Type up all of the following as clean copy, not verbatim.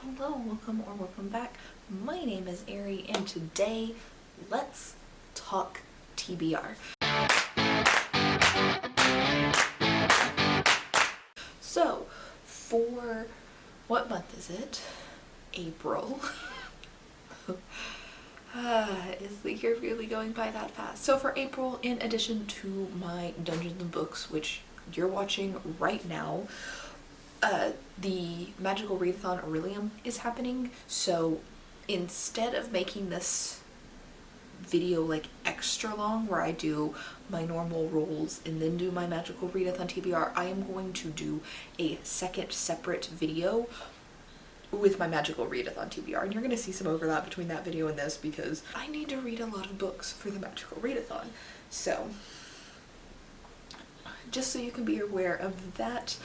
Hello, welcome back. My name is Ari, and today let's talk TBR. So, for what month is it? April. Is the year really going by that fast? So for April, in addition to my Dungeons and Books, which you're watching right now, the Magical Readathon Aurelium is happening. So instead of making this video like extra long where I do my normal rolls and then do my Magical Readathon TBR, I am going to do a second separate video with my Magical Readathon TBR, and you're going to see some overlap between that video and this because I need to read a lot of books for the Magical Readathon. So just so you can be aware of that,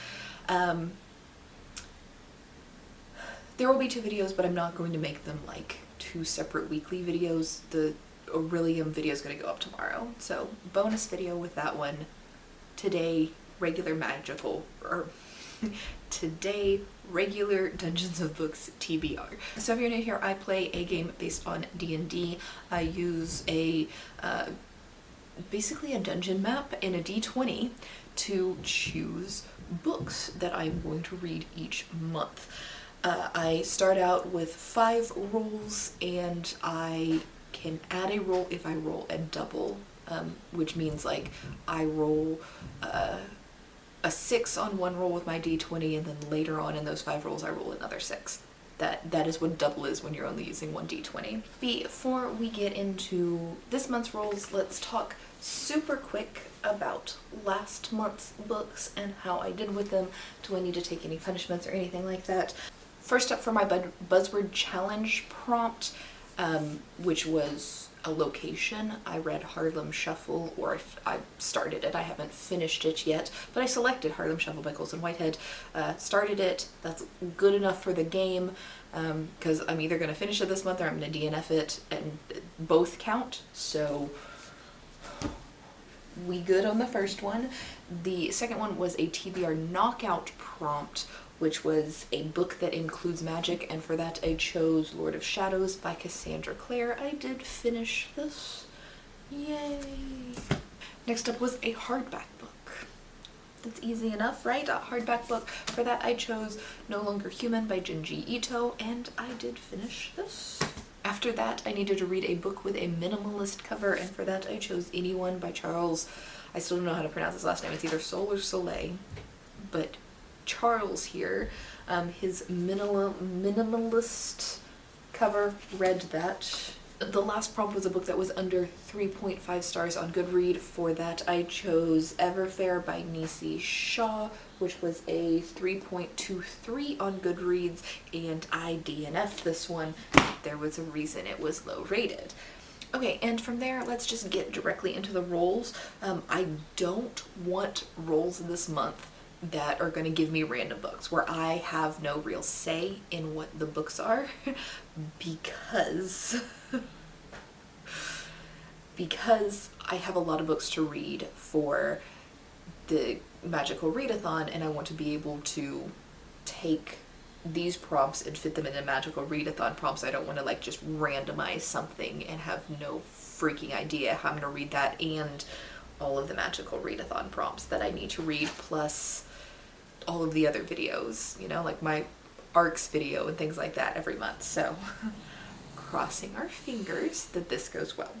there will be two videos, but I'm not going to make them like two separate weekly videos. The Aurelium video is going to go up tomorrow, so bonus video with that one. Today, regular Dungeons of Books TBR. So if you're new here, I play a game based on D&D. I use a basically a dungeon map and a D20 to choose books that I'm going to read each month. I start out with 5 rolls, and I can add a roll if I roll a double, which means like I roll a 6 on one roll with my D20, and then later on in those 5 rolls I roll another 6. That is what double is when you're only using one D20. Before we get into this month's rolls, let's talk super quick about last month's books and how I did with them. Do I need to take any punishments or anything like that? First up, for my buzzword challenge prompt, which was a location, I read Harlem Shuffle, or I started it. I haven't finished it yet, but I selected Harlem Shuffle by Colson Whitehead, started it. That's good enough for the game, because I'm either going to finish it this month or I'm going to DNF it, and both count, so we good on the first one. The second one was a TBR knockout prompt, which was a book that includes magic, and for that I chose Lord of Shadows by Cassandra Clare. I did finish this. Yay! Next up was a hardback book. That's easy enough, right? A hardback book. For that I chose No Longer Human by Junji Ito, and I did finish this. After that, I needed to read a book with a minimalist cover, and for that I chose Anyone by Charles. I still don't know how to pronounce his last name. It's either Soul or Soleil, but Charles here, his minimalist cover, read that. The last prompt was a book that was under 3.5 stars on Goodread. For that I chose Everfair by Nisi Shaw, which was a 3.23 on Goodreads, and I DNF'd this one. There was a reason it was low rated. Okay, and from there, let's just get directly into the rolls. I don't want rolls this month that are going to give me random books where I have no real say in what the books are because I have a lot of books to read for the Magical Readathon, and I want to be able to take these prompts and fit them into Magical Readathon prompts. I don't want to like just randomize something and have no freaking idea how I'm going to read that, and all of the Magical Readathon prompts that I need to read, plus all of the other videos, you know, like my ARCs video and things like that every month. So crossing our fingers that this goes well.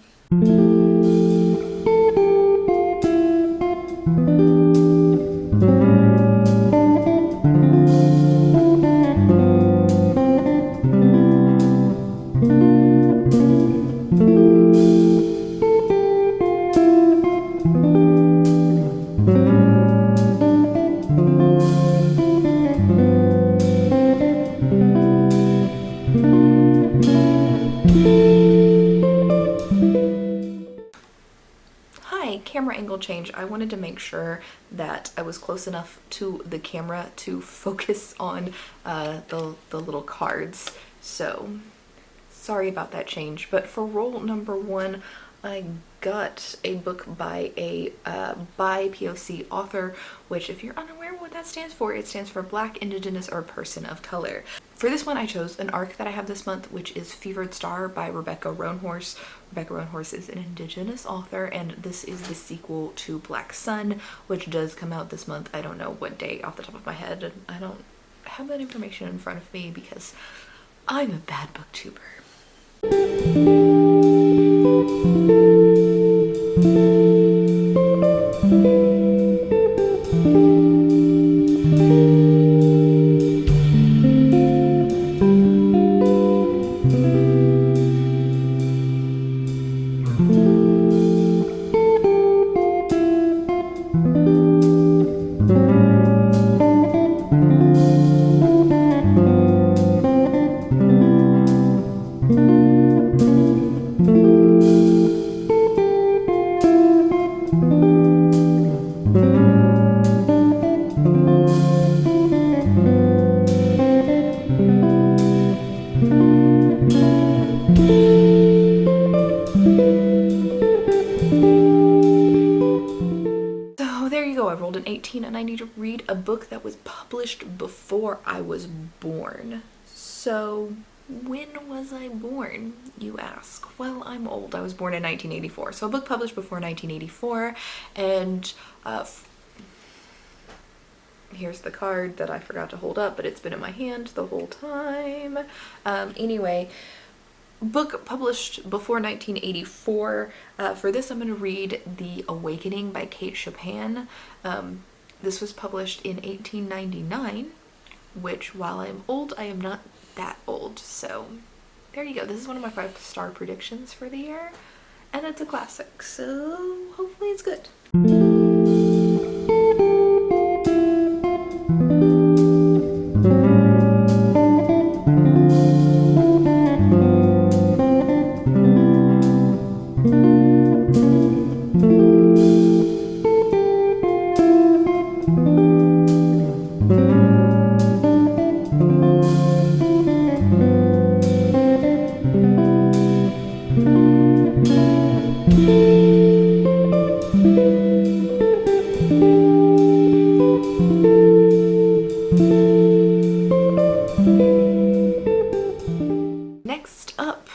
Camera angle change. I wanted to make sure that I was close enough to the camera to focus on the little cards, so sorry about that change. But for roll number 1, I got a book by a BIPOC author, which if you're unaware what that stands for, it stands for Black, Indigenous, or Person of Color. For this one, I chose an arc that I have this month, which is Fevered Star by Rebecca Roanhorse. Rebecca Roanhorse is an Indigenous author, and this is the sequel to Black Sun, which does come out this month. I don't know what day off the top of my head, and I don't have that information in front of me because I'm a bad booktuber. I rolled an 18 and I need to read a book that was published before I was born. So when was I born, you ask? Well, I'm old. I was born in 1984. So a book published before 1984, and here's the card that I forgot to hold up, but it's been in my hand the whole time. Anyway, book published before 1984. For this, I'm going to read The Awakening by Kate Chopin. This was published in 1899, which, while I'm old, I am not that old. So there you go. This is one of my 5-star predictions for the year, and it's a classic, so hopefully it's good. Next up,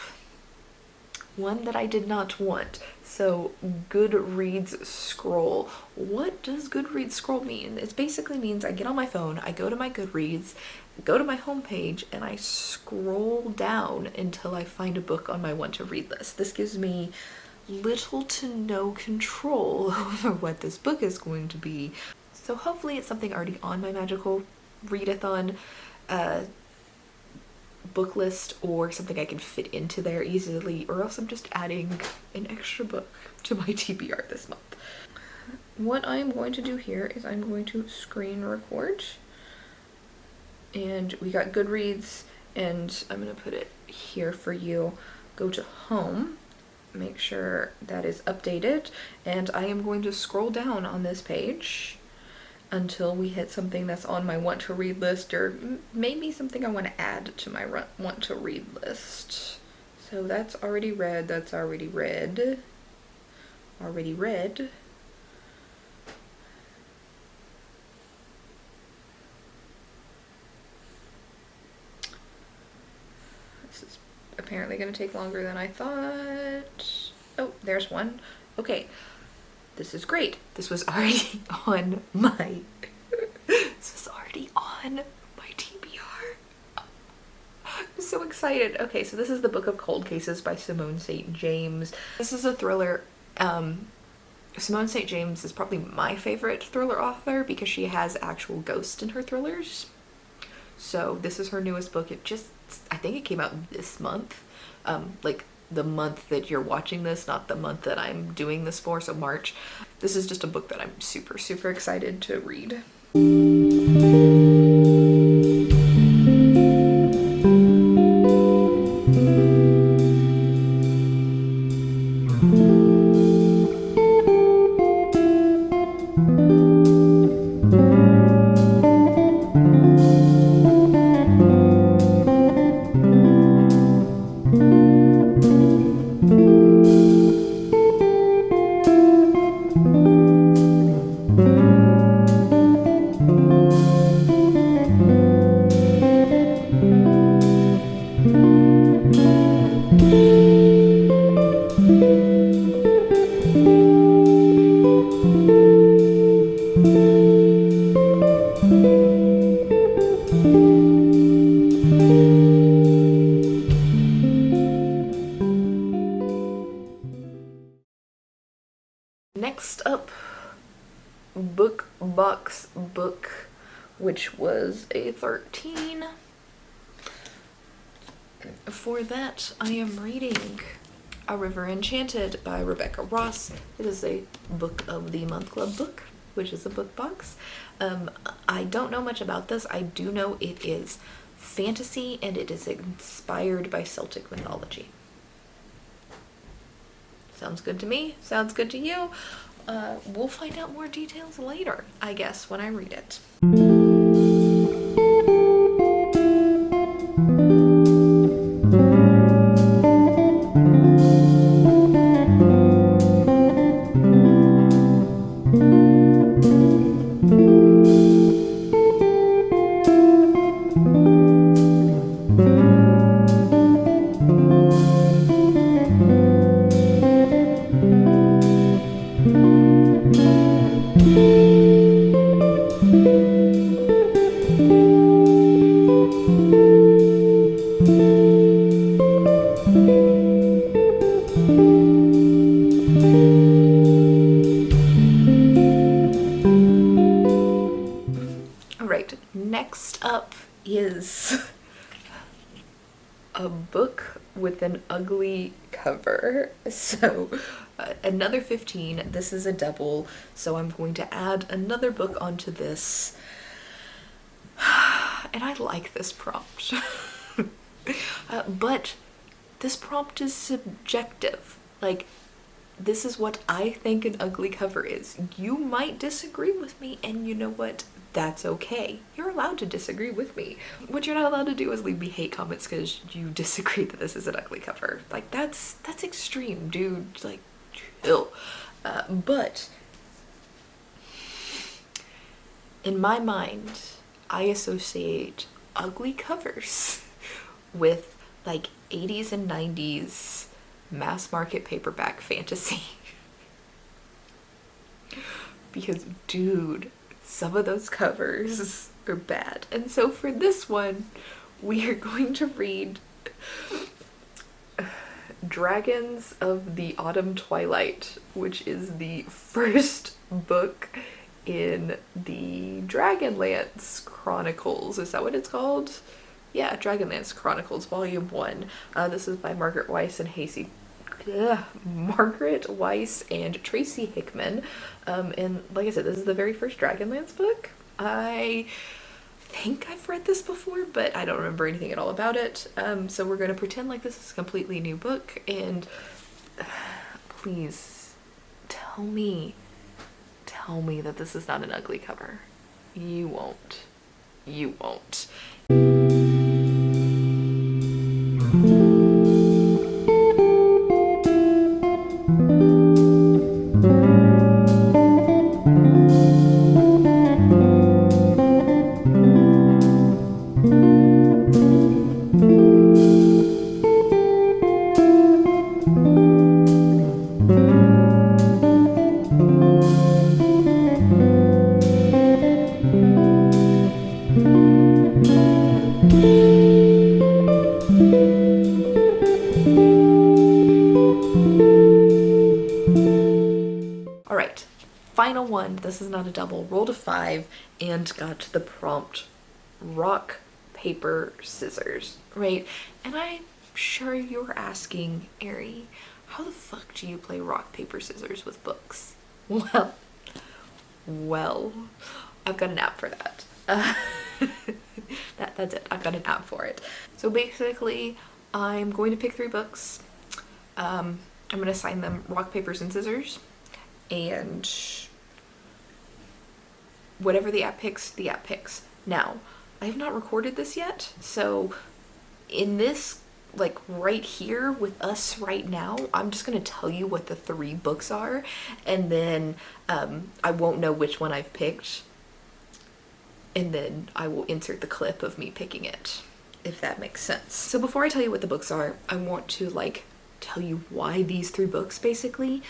one that I did not want. So Goodreads scroll. What does Goodreads scroll mean? It basically means I get on my phone, I go to my Goodreads, go to my homepage, and I scroll down until I find a book on my want to read list. This gives me little to no control over what this book is going to be. So hopefully it's something already on my magical readathon book list, or something I can fit into there easily, or else I'm just adding an extra book to my TBR this month. What I'm going to do here is I'm going to screen record, and we got Goodreads, and I'm going to put it here for you. Go to home, make sure that is updated, and I am going to scroll down on this page until we hit something that's on my want to read list, or maybe something I want to add to my want to read list. So that's already read, that's already read, This is apparently going to take longer than I thought. Oh, there's one. Okay. This is great. This was already on my TBR. I'm so excited. Okay, so this is The Book of Cold Cases by Simone St. James. This is a thriller. Simone St. James is probably my favorite thriller author because she has actual ghosts in her thrillers. So this is her newest book. I think it came out this month. Like the month that you're watching this, not the month that I'm doing this for, so March. This is just a book that I'm super, super excited to read. up, Book Box Book, which was a 13. For that, I am reading A River Enchanted by Rebecca Ross. It is a Book of the Month Club book, which is a book box. I don't know much about this. I do know it is fantasy and it is inspired by Celtic mythology. Sounds good to me. Sounds good to you. We'll find out more details later, I guess, when I read it. Alright, next up is a book with an ugly cover. So another 15. This is a double, so I'm going to add another book onto this. And I like this prompt. But this prompt is subjective. Like, this is what I think an ugly cover is. You might disagree with me, and you know what? That's okay. You're allowed to disagree with me. What you're not allowed to do is leave me hate comments because you disagree that this is an ugly cover. Like, that's extreme, dude. Like, chill. But in my mind, I associate ugly covers with like 80s and 90s mass market paperback fantasy. Because, dude, some of those covers are bad. And so for this one, we are going to read Dragons of the Autumn Twilight, which is the first book in the Dragonlance Chronicles. Is that what it's called? Yeah, Dragonlance Chronicles, Volume 1. This is by Margaret Weiss and Tracy Hickman. And like I said, this is the very first Dragonlance book. I think I've read this before, but I don't remember anything at all about it. So we're going to pretend like this is a completely new book, and please tell me that this is not an ugly cover. You won't. You won't. Alright, final one. This is not a double. Rolled a 5 and got the prompt rock, paper, scissors, right? And I'm sure you're asking, Ari, how the fuck do you play rock, paper, scissors with books? Well, I've got an app for that. That's it. I've got an app for it. So basically, I'm going to pick 3 books. I'm going to assign them rock, papers, and scissors. And whatever the app picks, the app picks. Now, I have not recorded this yet, so in this, like right here with us right now, I'm just going to tell you what the 3 books are, and then I won't know which one I've picked, and then I will insert the clip of me picking it, if that makes sense. So before I tell you what the books are, I want to tell you why these 3 books, basically.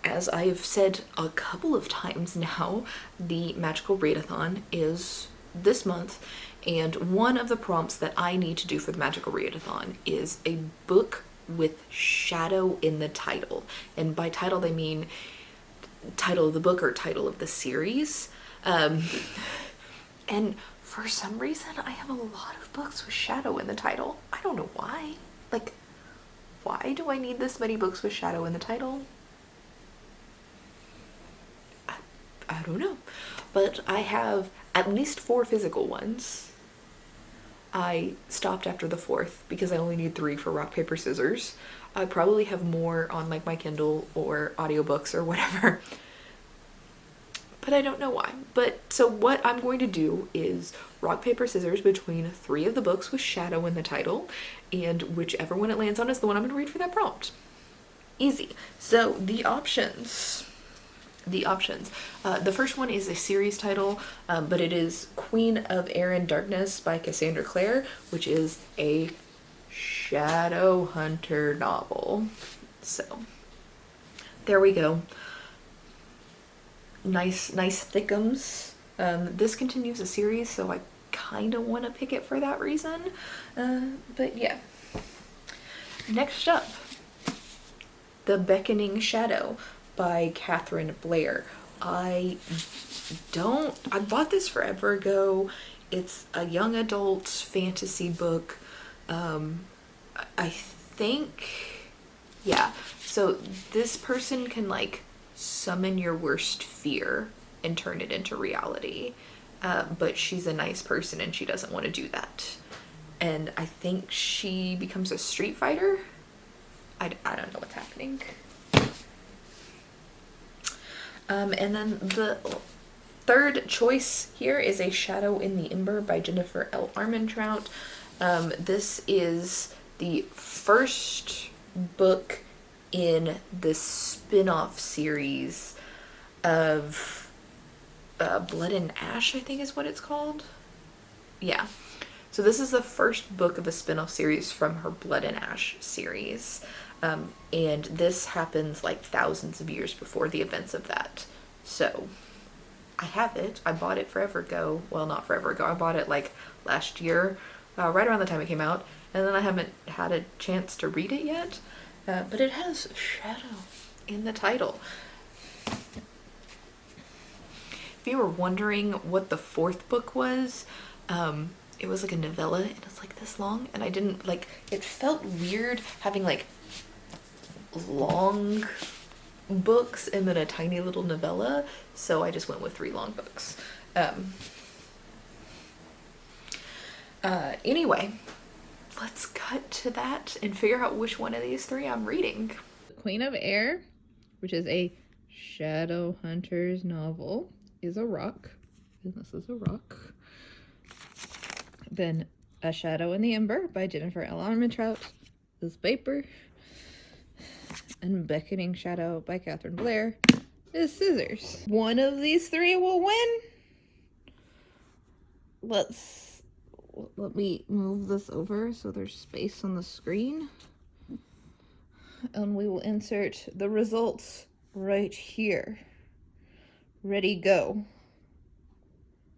As I've said a couple of times now, the Magical Readathon is this month, and one of the prompts that I need to do for the Magical Readathon is a book with shadow in the title. And by title they mean title of the book or title of the series. And for some reason, I have a lot of books with shadow in the title. I don't know why. Like, why do I need this many books with shadow in the title? I don't know. But I have at least 4 physical ones. I stopped after the 4th because I only need 3 for rock, paper, scissors. I probably have more on like my Kindle or audiobooks or whatever. But I don't know why. But so what I'm going to do is rock, paper, scissors between 3 of the books with shadow in the title, and whichever one it lands on is the one I'm going to read for that prompt. Easy. So the options. The first one is a series title, but it is Queen of Air and Darkness by Cassandra Clare, which is a shadow hunter novel. So there we go. Nice thickums. This continues a series, so I kind of want to pick it for that reason. But yeah. Next up, The Beckoning Shadow by Catherine Blair. I bought this forever ago. It's a young adult fantasy book. I think, yeah. So this person can like summon your worst fear and turn it into reality. But she's a nice person and she doesn't want to do that. And I think she becomes a street fighter. I don't know what's happening. And then the third choice here is A Shadow in the Ember by Jennifer L. Armentrout. This is the first book in the spin-off series of Blood and Ash, I think is what it's called. Yeah. So this is the first book of a spin-off series from her Blood and Ash series. And this happens like thousands of years before the events of that. So I have it. I bought it forever ago. Well, not forever ago. I bought it like last year, right around the time it came out. And then I haven't had a chance to read it yet. But it has shadow in the title. If you were wondering what the 4th book was, it was like a novella and it's like this long. And I didn't like, it felt weird having like long books and then a tiny little novella, so I just went with 3 long books. Anyway, let's cut to that and figure out which one of these 3 I'm reading. Queen of Air, which is a shadow hunter's novel, is a rock, and this is a rock. Then A Shadow in the Ember by Jennifer L. Armentrout is paper. And Beckoning Shadow by Catherine Blair is scissors. One of these 3 will win. Let me move this over so there's space on the screen. And we will insert the results right here. Ready, go.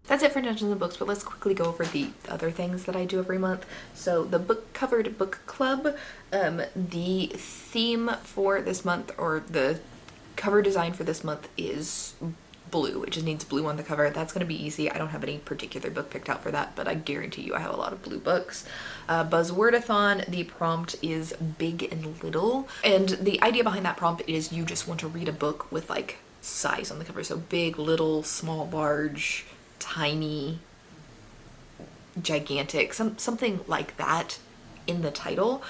That's it for Dungeons and Books, but let's quickly go over the other things that I do every month. So the book covered book club, the theme for this month, or the cover design for this month, is blue. It just needs blue on the cover. That's going to be easy. I don't have any particular book picked out for that, but I guarantee you I have a lot of blue books. Buzzwordathon, the prompt is big and little, and the idea behind that prompt is you just want to read a book with like size on the cover. So big, little, small, large, tiny, gigantic, something like that in the title.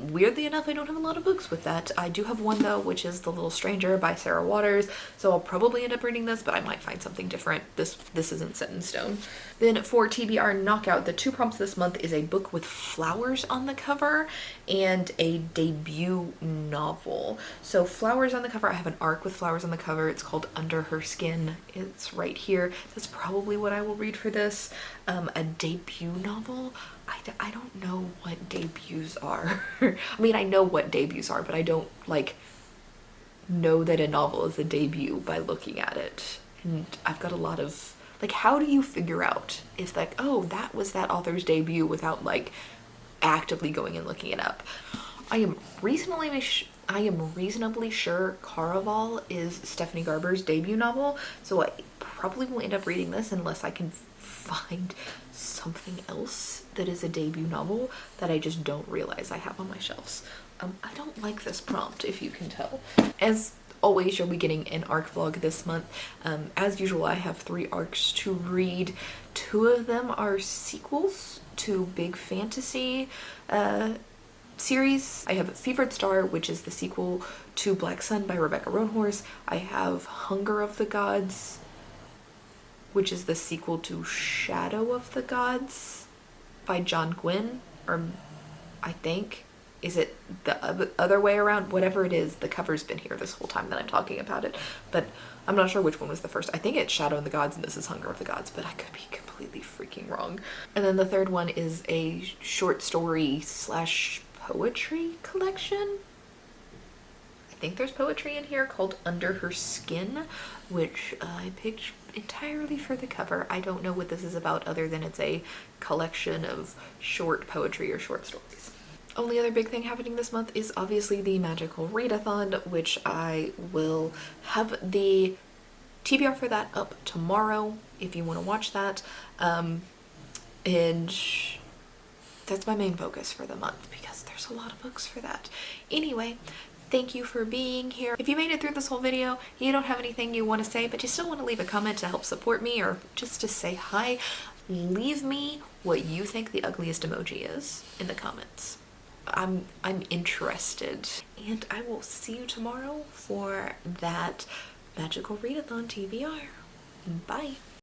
Weirdly enough, I don't have a lot of books with that. I do have one though, which is The Little Stranger by Sarah Waters, so I'll probably end up reading this, but I might find something different. This isn't set in stone. Then for TBR Knockout, the 2 prompts this month is a book with flowers on the cover and a debut novel. So flowers on the cover, I have an arc with flowers on the cover. It's called Under Her Skin. It's right here. That's probably what I will read for this. A debut novel, I don't know what debuts are. I mean, I know what debuts are, but I don't like know that a novel is a debut by looking at it. And I've got a lot of like, how do you figure out if like, oh, that was that author's debut without like actively going and looking it up? I am reasonably I am reasonably sure Caraval is Stephanie Garber's debut novel, so I probably will end up reading this unless I can find something else that is a debut novel that I just don't realize I have on my shelves. I don't like this prompt, if you can tell. As always, you'll be getting an arc vlog this month. As usual, I have 3 arcs to read. 2 of them are sequels to big fantasy series. I have Fevered Star, which is the sequel to Black Sun by Rebecca Roanhorse. I have Hunger of the Gods, which is the sequel to Shadow of the Gods by John Gwynne, or I think, is it the other way around? Whatever it is, the cover's been here this whole time that I'm talking about it, but I'm not sure which one was the first. I think it's Shadow of the Gods and this is Hunger of the Gods, but I could be completely freaking wrong. And then the third one is a short story slash poetry collection. I think there's poetry in here called Under Her Skin, which I picked entirely for the cover. I don't know what this is about other than it's a collection of short poetry or short stories. Only other big thing happening this month is obviously the magical readathon, which I will have the TBR for that up tomorrow if you want to watch that. And that's my main focus for the month because there's a lot of books for that. Anyway, thank you for being here. If you made it through this whole video, you don't have anything you want to say, but you still want to leave a comment to help support me or just to say hi, leave me what you think the ugliest emoji is in the comments. I'm interested. And I will see you tomorrow for that magical readathon TBR. Bye.